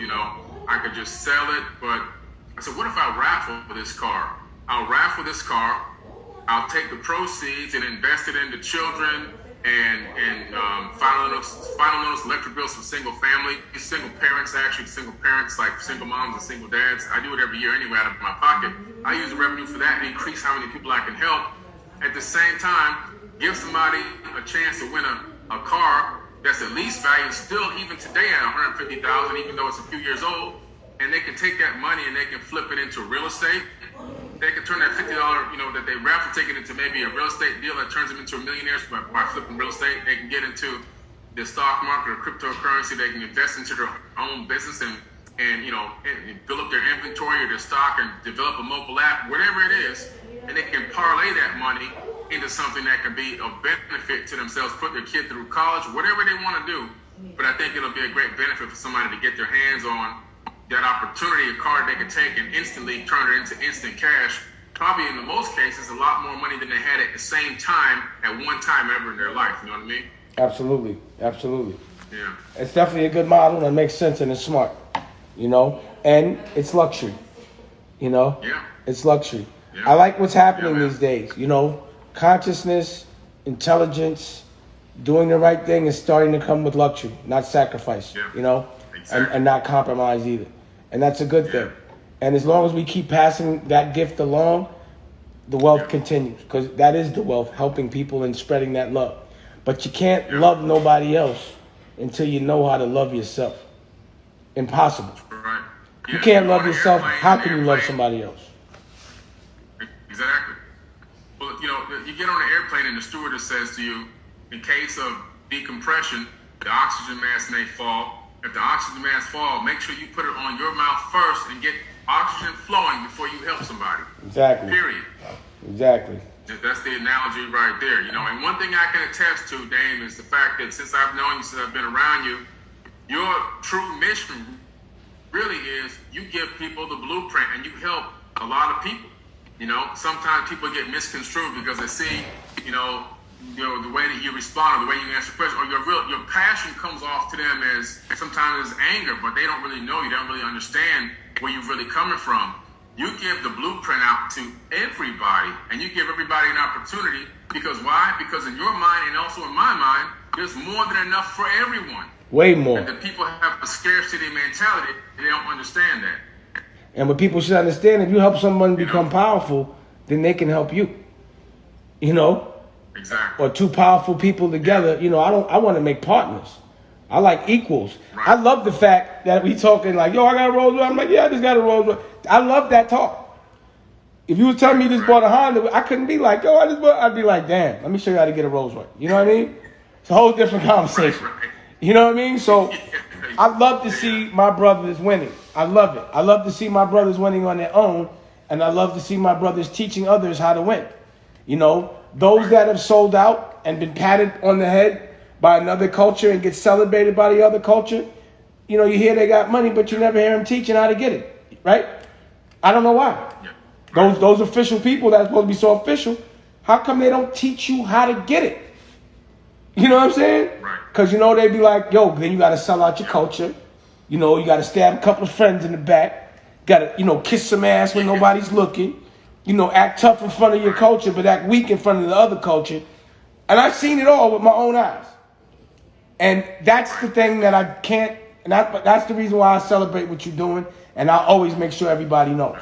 I could just sell it. But I said, what if I raffle this car? I'll raffle this car. I'll take the proceeds and invest it into children and final notice electric bills for single parents, like single moms and single dads. I do it every year anyway out of my pocket. I use the revenue for that and increase how many people I can help. At the same time, give somebody a chance to win a car that's at least valued still even today at $150,000, even though it's a few years old. And they can take that money and they can flip it into real estate. They can turn that $50, that they raffle ticket into maybe a real estate deal that turns them into a millionaire by flipping real estate. They can get into the stock market or cryptocurrency. They can invest into their own business and build up their inventory or their stock and develop a mobile app, whatever it is. And they can parlay that money into something that can be of benefit to themselves, put their kid through college, whatever they want to do. But I think it'll be a great benefit for somebody to get their hands on that opportunity, a card they could take and instantly turn it into instant cash. Probably in the most cases, a lot more money than they had at the same time at one time ever in their life. You know what I mean? Absolutely. Absolutely. Yeah. It's definitely a good model that makes sense and it's smart, and it's luxury, Yeah. It's luxury. Yeah. I like what's happening Yeah, these days, consciousness, intelligence, doing the right thing is starting to come with luxury, not sacrifice, Exactly. and not compromise either. And that's a good thing. And as long as we keep passing that gift along, the wealth continues. Because that is the wealth, helping people and spreading that love. But you can't love nobody else until you know how to love yourself. Impossible. Right. You can't love yourself. How can you love somebody else? Exactly. Well, you get on an airplane and the stewardess says to you, in case of decompression, the oxygen mask may fall. If the oxygen mask falls, make sure you put it on your mouth first and get oxygen flowing before you help somebody. Exactly. Period. Exactly. That's the analogy right there. And one thing I can attest to, Dame, is the fact that since I've known you, since I've been around you, your true mission really is you give people the blueprint and you help a lot of people. Sometimes people get misconstrued because they see, the way that you respond or the way you answer questions, or your passion comes off to them as sometimes as anger, but they don't really know you, they don't really understand where you're really coming from. You give the blueprint out to everybody, and you give everybody an opportunity. Because why? Because in your mind and also in my mind, there's more than enough for everyone. Way more. And the people have a scarcity mentality, they don't understand that. And what people should understand, if you help someone become powerful, then they can help you. Exactly. Or two powerful people together, I want to make partners. I like equals. Right. I love the fact that we talking like, yo, I got a Rolls Royce. I'm like, yeah, I just got a Rolls Royce. I love that talk. If you were telling me you just bought a Honda, I couldn't be like, yo, I'd be like, damn, let me show you how to get a Rolls Royce. You know what I mean? It's a whole different conversation. Right. You know what I mean? So I love to see my brothers winning. I love it. I love to see my brothers winning on their own. And I love to see my brothers teaching others how to win. Those that have sold out and been patted on the head by another culture and get celebrated by the other culture, you hear they got money, but you never hear them teaching how to get it, right? I don't know why. Yeah. Those official people that's supposed to be so official, how come they don't teach you how to get it? You know what I'm saying? Right. Because, they be like, yo, then you got to sell out your culture. You got to stab a couple of friends in the back. Got to, kiss some ass when nobody's looking. Act tough in front of your culture, but act weak in front of the other culture. And I've seen it all with my own eyes. And that's the thing that I can't, and that's the reason why I celebrate what you're doing, and I always make sure everybody knows.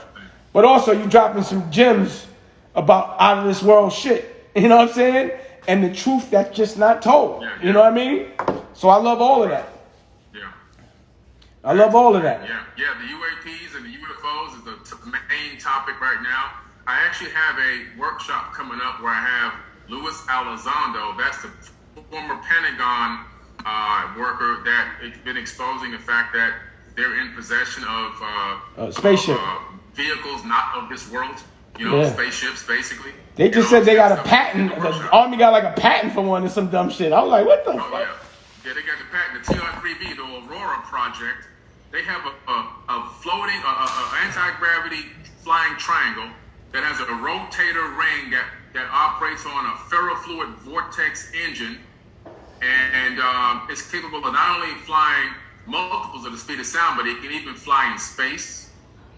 But also, you dropping some gems about out of this world shit. You know what I'm saying? And the truth that's just not told. You know what I mean? So I love all of that. Yeah. I love all of that. Yeah. The UAPs and the UFOs is the main topic right now. I actually have a workshop coming up where I have Luis Elizondo, that's the former Pentagon worker that has been exposing the fact that they're in possession of spaceship. vehicles not of this world. You know, spaceships, basically. They just said they got a patent. The Army got like a patent for one or some dumb shit. I was like, what the fuck? Yeah, they got the patent. The TR-3B, the Aurora project, they have a floating, anti-gravity flying triangle that has a rotator ring that operates on a ferrofluid vortex engine, and it's capable of not only flying multiples of the speed of sound, but it can even fly in space.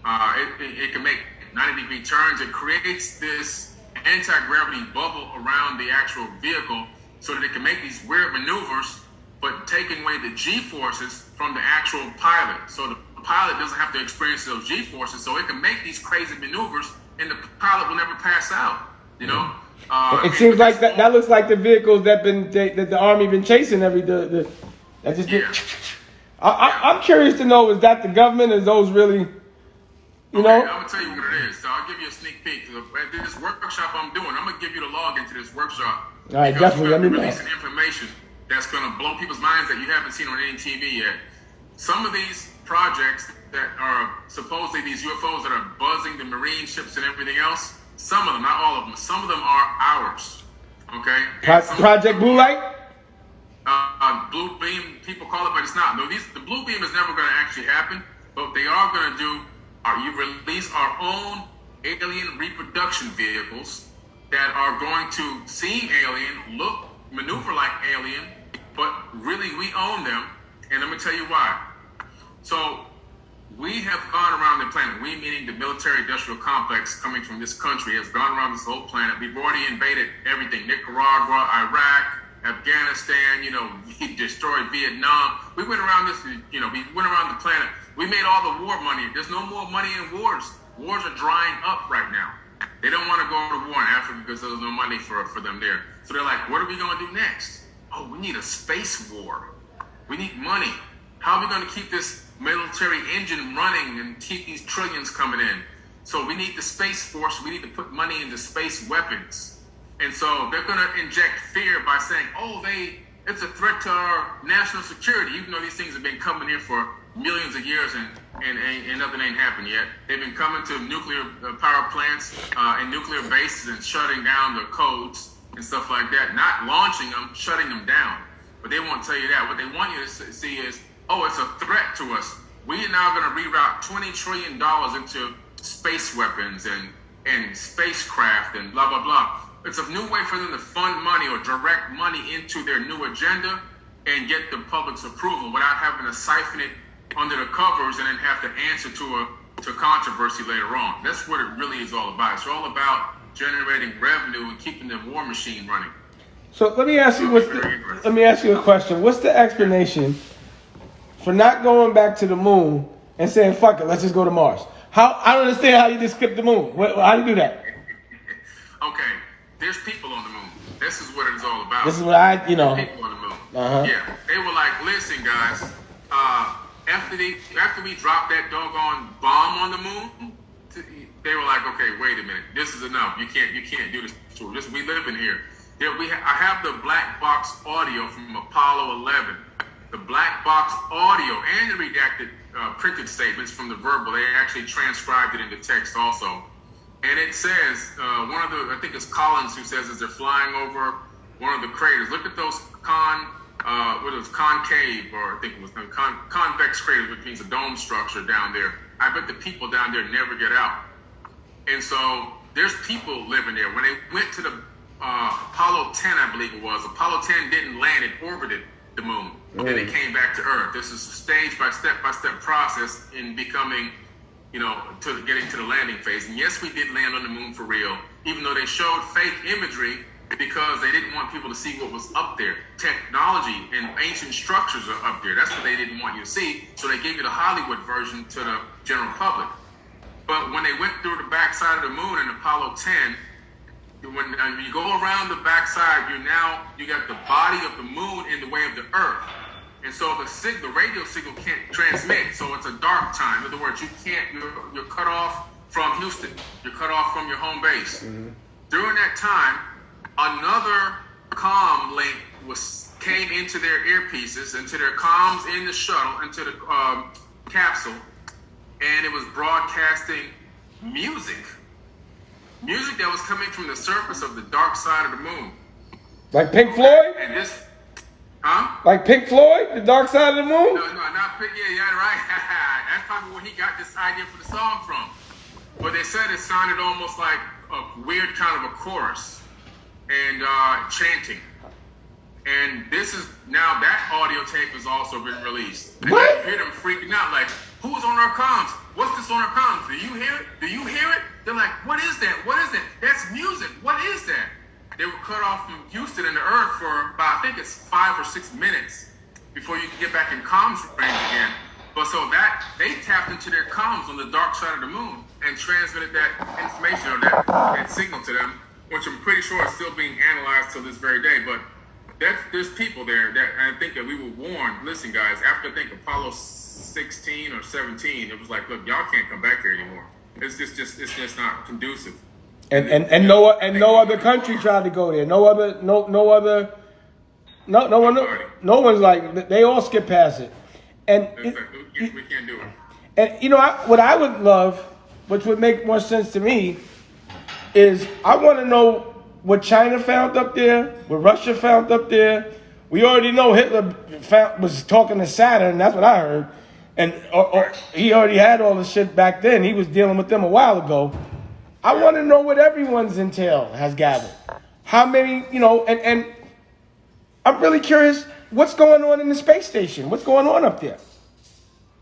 It can make 90-degree turns. It creates this anti-gravity bubble around the actual vehicle so that it can make these weird maneuvers, but taking away the G-forces from the actual pilot. So the pilot doesn't have to experience those G-forces, so it can make these crazy maneuvers, and the pilot will never pass out, you know? It seems like that looks like the vehicles that the Army been chasing I'm curious to know, is that the government? Is those really... You know? I'm gonna tell you what it is. So I'll give you a sneak peek. This workshop I'm doing, I'm gonna give you the login to this workshop. All right, definitely. Let me know. Releasing information that's gonna blow people's minds that you haven't seen on any TV yet. Some of these projects that are supposedly these UFOs that are buzzing the Marine ships and everything else, some of them, not all of them, some of them are ours. Okay. Project Blue Light. Blue Beam, people call it, but it's not. No, the Blue Beam is never gonna actually happen. But they are gonna do. You release our own alien reproduction vehicles that are going to see alien, look, maneuver like alien, but really we own them. And let me tell you why. So we have gone around the planet. We, meaning the military-industrial complex coming from this country, has gone around this whole planet. We've already invaded everything: Nicaragua, Iraq, Afghanistan. You know, we destroyed Vietnam. We went around this. You know, we went around the planet. We made all the war money. There's no more money in wars. Wars are drying up right now. They don't want to go to war in Africa because there's no money for them there. So they're like, what are we going to do next? Oh, we need a space war. We need money. How are we going to keep this military engine running and keep these trillions coming in? So we need the Space Force. We need to put money into space weapons. And so they're going to inject fear by saying, oh, it's a threat to our national security, even though these things have been coming here for millions of years and nothing ain't happened yet. They've been coming to nuclear power plants and nuclear bases and shutting down the codes and stuff like that. Not launching them, shutting them down. But they won't tell you that. What they want you to see is, oh, it's a threat to us. We are now going to reroute $20 trillion into space weapons and spacecraft and blah, blah, blah. It's a new way for them to fund money or direct money into their new agenda and get the public's approval without having to siphon it under the covers and then have to answer to controversy later on. That's what it really is all about. It's all about generating revenue and keeping the war machine running. So let me ask you a question. What's the explanation for not going back to the moon and saying, fuck it, let's just go to Mars? I don't understand how you just skip the moon. How do you do that? Okay, there's people on the moon. This is what it's all about. This is what people on the moon. Yeah, they were like, listen, guys, after we dropped that doggone bomb on the moon, they were like, okay, wait a minute, this is enough. You can't do this. We live in here. I have the black box audio from Apollo 11. The black box audio and the redacted printed statements from the verbal. They actually transcribed it into text also. And it says, I think it's Collins who says as they're flying over one of the craters, look at those concave, or I think it was convex craters, which means a dome structure down there. I bet the people down there never get out. And so there's people living there. When they went to the Apollo 10, I believe it was, Apollo 10 didn't land, it orbited the moon. And then it came back to Earth. This is a stage by step process in becoming, to getting to the landing phase. And yes, we did land on the moon for real, even though they showed fake imagery because they didn't want people to see what was up there. Technology and ancient structures are up there. That's what they didn't want you to see. So they gave you the Hollywood version to the general public. But when they went through the backside of the moon in Apollo 10, when you go around the backside, you got the body of the moon in the way of the Earth. And so the radio signal can't transmit. So it's a dark time. In other words, you're cut off from Houston. You're cut off from your home base. Mm-hmm. During that time, another comm link came into their earpieces, into their comms in the shuttle, into the capsule, and it was broadcasting music that was coming from the surface of the dark side of the moon. Like Pink Floyd? And this, huh? Like Pink Floyd, The Dark Side of the Moon? No, not Pink. Yeah, right. That's probably where he got this idea for the song from. But they said it sounded almost like a weird kind of a chorus and chanting. And this is now that audio tape has also been released. And What? you hear them freaking out, like, who's on our comms? What's this on our comms? Do you hear it? Do you hear it? They're like, what is that? What is that? That's music. What is that? They were cut off from Houston and the Earth for about, I think it's 5 or 6 minutes before you can get back in comms range again. But so that they tapped into their comms on the dark side of the moon and transmitted that information or that signal to them, which I'm pretty sure is still being analyzed till this very day. But there's people there that I think that we were warned. Listen, guys, after I think Apollo 16 or 17, it was like, look, y'all can't come back here anymore. It's just not conducive. And no other country tried to go there. No one's like, they all skip past it. And we can't do it. And you know what I would love, which would make more sense to me, is I want to know what China found up there, what Russia found up there. We already know Hitler was talking to Saturn. That's what I heard. And he already had all the shit back then. He was dealing with them a while ago. I want to know what everyone's intel has gathered. How many, and I'm really curious what's going on in the space station. What's going on up there?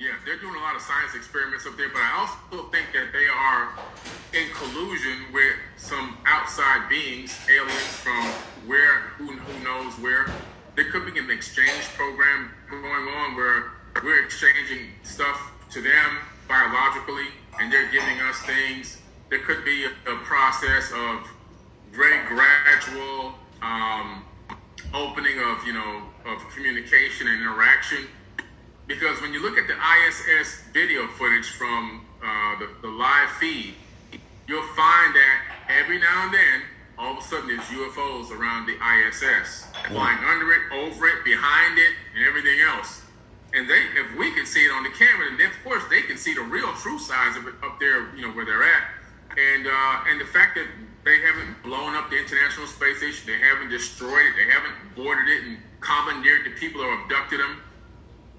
Yeah, they're doing a lot of science experiments up there, but I also think that they are in collusion with some outside beings, aliens from who knows where. There could be an exchange program going on where we're exchanging stuff to them biologically, and they're giving us things. There could be a process of very gradual opening of communication and interaction. Because when you look at the ISS video footage from the live feed, you'll find that every now and then, all of a sudden there's UFOs around the ISS, flying under it, over it, behind it, and everything else. And if we can see it on the camera, then of course they can see the real true size of it up there, where they're at. And the fact that they haven't blown up the International Space Station, they haven't destroyed it, they haven't boarded it and commandeered the people or abducted them.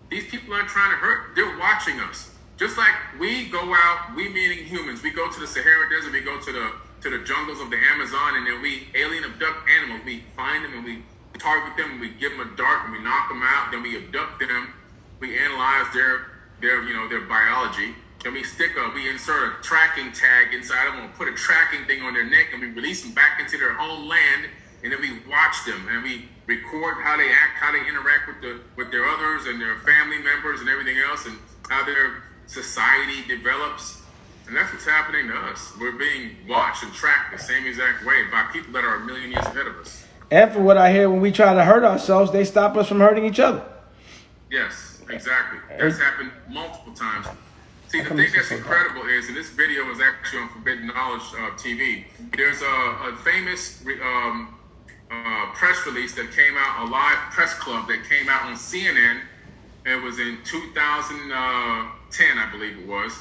These people aren't trying to hurt. They're watching us. Just like we go out, we meaning humans, we go to the Sahara Desert, we go to the jungles of the Amazon, and then we alien abduct animals. We find them and we target them and we give them a dart and we knock them out. Then we abduct them. We analyze their biology. Then we insert a tracking tag inside them, or put a tracking thing on their neck, and we release them back into their homeland. And then we watch them and we record how they act, how they interact with their others and their family members and everything else, and how their society develops. And that's what's happening to us. We're being watched and tracked the same exact way by people that are a million years ahead of us. And from what I hear, when we try to hurt ourselves, they stop us from hurting each other. Yes, exactly. That's happened multiple times. See, the thing that's incredible is, and this video was actually on Forbidden Knowledge TV, there's a famous press release that came out, a live press club that came out on CNN. It was in 2010, I believe it was,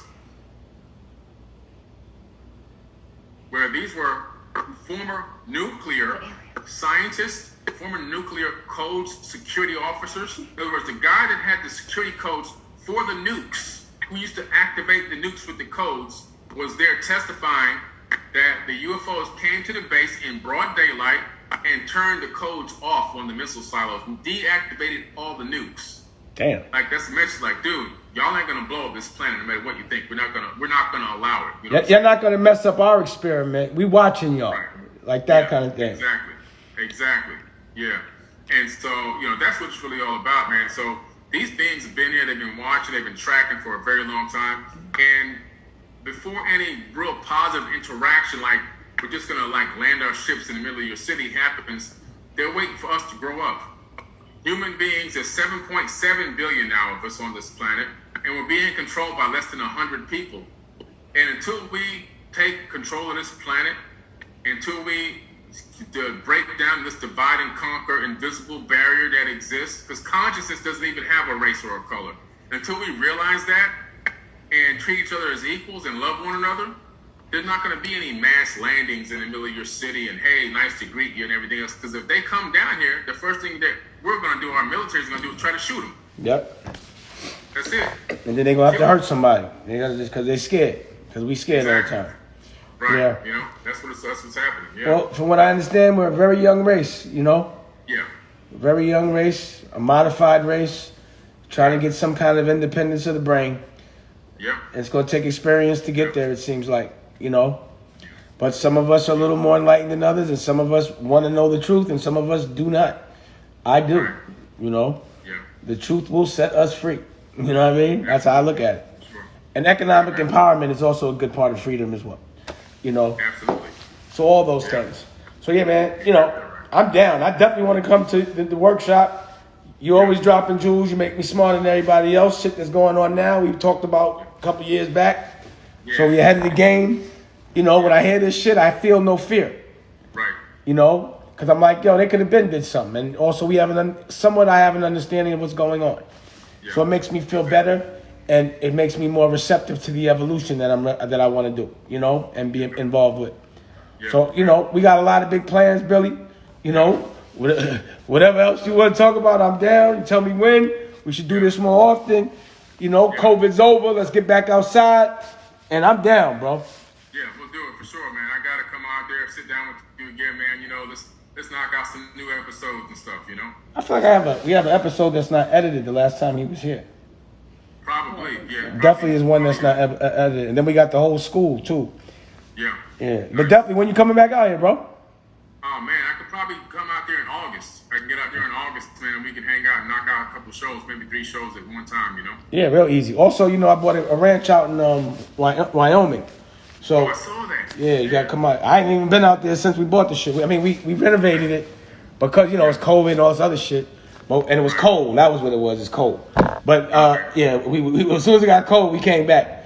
where these were former nuclear scientists, former nuclear codes security officers. In other words, the guy that had the security codes for the nukes, who used to activate the nukes with the codes, was there testifying that the UFOs came to the base in broad daylight and turned the codes off on the missile silos and deactivated all the nukes. Damn. Like, that's the message. Like, dude, y'all ain't gonna blow up this planet no matter what you think. We're not gonna allow it. You're not gonna mess up our experiment. We watching y'all, right. Like that kind of thing. Exactly. Yeah. And so that's what it's really all about, man. So these beings have been here. They've been watching. They've been tracking for a very long time. And before any real positive interaction, like we're just gonna land our ships in the middle of your city happens, they're waiting for us to grow up. Human beings, there's 7.7 billion now of us on this planet, and we're being controlled by less than 100 people. And until we take control of this planet, until we break down this divide and conquer invisible barrier that exists, because consciousness doesn't even have a race or a color. Until we realize that and treat each other as equals and love one another, there's not going to be any mass landings in the middle of your city and, hey, nice to greet you and everything else. Because if they come down here, the first thing that we're going to do, our military is going to do, is try to shoot them. Yep. That's it. And then they're going to have to hurt somebody. They gotta just because they're scared. Because we scared all the time. Right. Yeah. You know, that's what's happening. Yeah. Well, from what I understand, we're a very young race, you know? Yeah. Very young race, a modified race, trying to get some kind of independence of the brain. Yeah. It's going to take experience to get there, it seems like, you know. But some of us are a little more enlightened than others, and some of us want to know the truth, and some of us do not. I do, Right. you know. Yeah. The truth will set us free. You know what I mean? That's how I look at it. Sure. And economic empowerment is also a good part of freedom as well, you know. Absolutely. So all those things. So yeah, man, you know, I'm down. I definitely want to come to the workshop. You always dropping jewels. You make me smarter than everybody else. Shit that's going on now, we talked about a couple years back. Yeah. So we ahead of the game. You know, when I hear this shit, I feel no fear. Right. You know, because I'm like, yo, they could have been did something. And also we have somewhat I have an understanding of what's going on. Yeah. So it makes me feel better, and it makes me more receptive to the evolution that I want to do, you know, and be involved with. Yeah. So, you know, we got a lot of big plans, Billy. You know, whatever else you want to talk about, I'm down. You tell me when. We should do this more often. You know, COVID's over. Let's get back outside. And I'm down, bro. Yeah, we'll do it for sure, man. I gotta come out there, sit down with you again, man. You know, let's knock out some new episodes and stuff. You know. I feel like we have an episode that's not edited the last time he was here. Probably, yeah. Definitely is one that's not edited. And then we got the whole school, too. Yeah. Yeah. But definitely, when you coming back out here, bro? Oh man, I could probably come out there in August. I can get out there in August, man, and we can hang out and knock out a couple shows, maybe 3 shows at one time, you know? Yeah, real easy. Also, you know, I bought a ranch out in Wyoming. So, Oh, I saw that. yeah, you gotta come out. I ain't even been out there since we bought the shit. I mean, we renovated it because, you know, it's COVID and all this other shit. But, and it was cold. That was what it was. It's cold. But, yeah, we as soon as it got cold, we came back.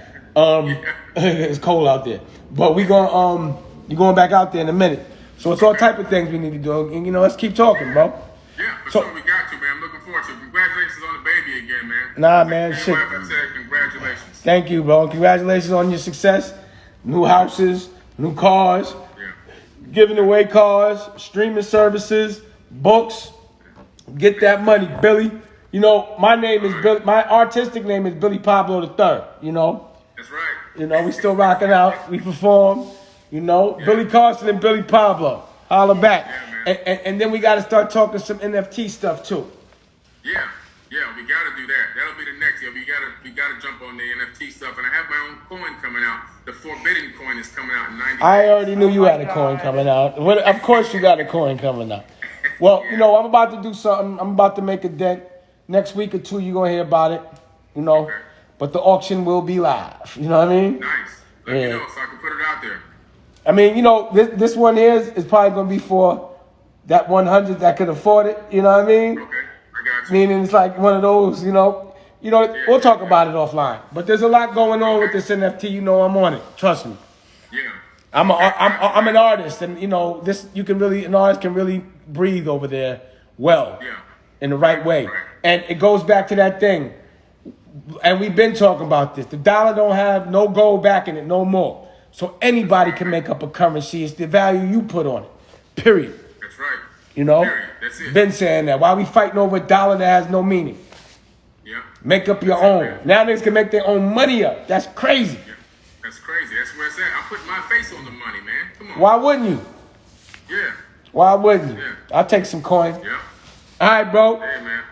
It's cold out there. But you're going back out there in a minute. So it's all type of things we need to do. And, you know, let's keep talking, bro. Yeah, for sure we got to, man. I'm looking forward to it. Congratulations on the baby again, man. Nah, man, Like shit. I said, congratulations. Thank you, bro. Congratulations on your success. New houses, new cars, Yeah. giving away cars, streaming services, books. Get that money, Billy. You know, my name is Billy. My artistic name is Billy Pablo III. You know, That's right. you know, we still rocking out. We perform. You know, Billy Carson and Billy Pablo. Holla back. Yeah, man. And then we got to start talking some NFT stuff too. Yeah, we gotta do that. That'll be the next. Yeah, we gotta jump on the NFT stuff. And I have my own coin coming out. The Forbidden coin is coming out in 90 I days. already knew you had a coin coming out. Of course you got a coin coming out. Well, you know, I'm about to do something. I'm about to make a dent. Next week or two, you're going to hear about it, you know. Okay. But the auction will be live. You know what I mean? Nice. Let me know so I can put it out there. I mean, you know, this one here is probably going to be for that 100 that could afford it. You know what I mean? Okay, I got you. Meaning it's like one of those, you know. We'll talk about it offline. But there's a lot going on with this NFT. You know, I'm on it. Trust me. Yeah. I'm an artist, and you know an artist can really breathe over there well, in the right way, and it goes back to that thing, and we've been talking about this. The dollar don't have no gold backing it no more, so anybody can make up a currency. It's the value you put on it, period. That's right. You know, Period. That's it. been saying that. Why we fighting over a dollar that has no meaning? Yeah. Make up your own. Now niggas can make their own money up. That's crazy. Yeah. That's crazy. That's where it's at. I'm putting my face on the money, man. Come on. Why wouldn't you? Yeah. Why wouldn't you? Yeah. I'll take some coin. Yeah. All right, bro. Hey, man.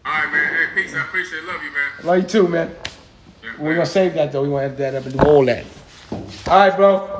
All right, man. Hey, peace. I appreciate it. Love you, man. Love you too, man. Yeah, We're going to save that, though. We want to edit that up and do all that. All right, bro.